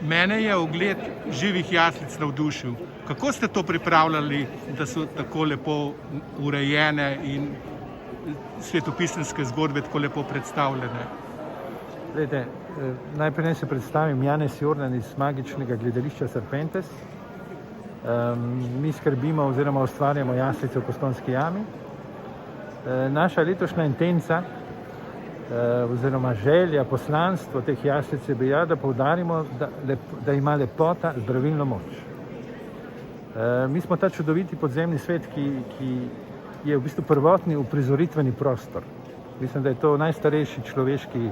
Mene je ogled živih jaslic navdušil. Kako ste to pripravljali, da so tako lepo urejene in svetopisemske zgodbe tako lepo predstavljene? Glede, najprej naj se predstavim, Janez Jordan iz magičnega gledališča Serpentes. Mi skrbimo oziroma ustvarjamo jaslice v Postojnski jami. Naša letošnja intenca oziroma želja, poslanstvo teh jaslic je bila, da poudarimo, da ima lepota zdravilno moč. Mi smo ta čudoviti podzemni svet, ki je v bistvu prvotni uprizoritveni prostor. Mislim, da je to najstarejši človeški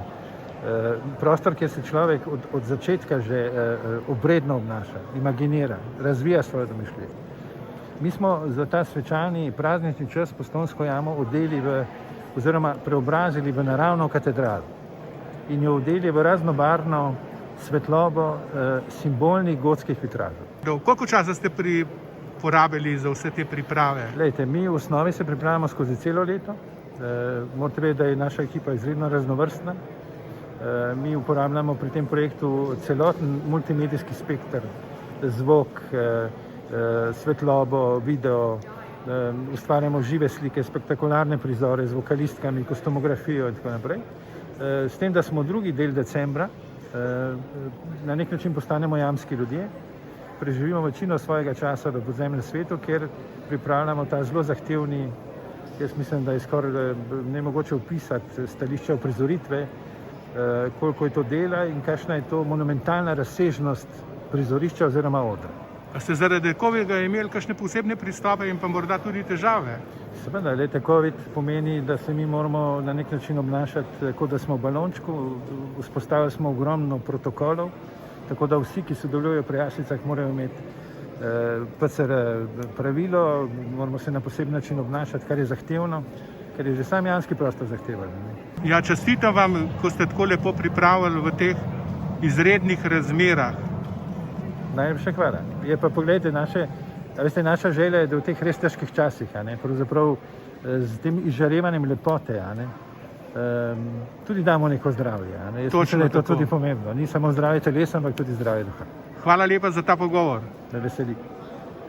prostor, kjer se človek od začetka že obredno obnaša, imaginira, razvija svojo domišljijo. Mi smo za ta svečani praznični čas Postojnsko jamo odeli oziroma preobrazili v naravno katedralo in jo odeli v raznobarvno svetlobo simbolnih gotskih vitražev. Koliko časa ste porabili za vse te priprave? Glejte, mi v osnovi se pripravljamo skozi celo leto. Morate vedeti, da je naša ekipa izredno raznovrstna. Mi uporabljamo pri tem projektu celoten multimedijski spekter, zvok, svetlobo, video, ustvarjamo žive slike, spektakularne prizore z vokalistkami, kostumografijo in tako naprej. S tem, da smo drugi del decembra, na nek način postanemo jamski ljudje, preživimo večino svojega časa v podzemnem svetu, kjer pripravljamo ta zelo zahtevni, jaz mislim, da je skoraj nemogoče opisati stališče uprizoritve, koliko je to dela in kakšna je to monumentalna razsežnost prizorišča oziroma odra. A ste zaradi COVID-a imeli kakšne posebne pristope in pa morda tudi težave? Seveda, leta COVID pomeni, da se mi moramo na nek način obnašati, kot da smo v balončku. Vzpostavili smo ogromno protokolov, tako da vsi, ki sodelujejo pri jaslicah, morajo imeti PCR pravilo, moramo se na poseben način obnašati, kar je zahtevno, ker je že sam jamski prostor zahteven. Ja, čestitam vam, ko ste tako lepo pripravili v teh izrednih razmerah. Najlepša hvala. Je pa, poglejte, naša želja je, da v teh res težkih časih, pravzaprav z tem izžarevanjem lepote, tudi damo neko zdravje. Jaz mislim, da je to tudi pomembno. Ni samo zdravje telesa, ampak tudi zdravje duha. Hvala lepa za ta pogovor. Da veseli.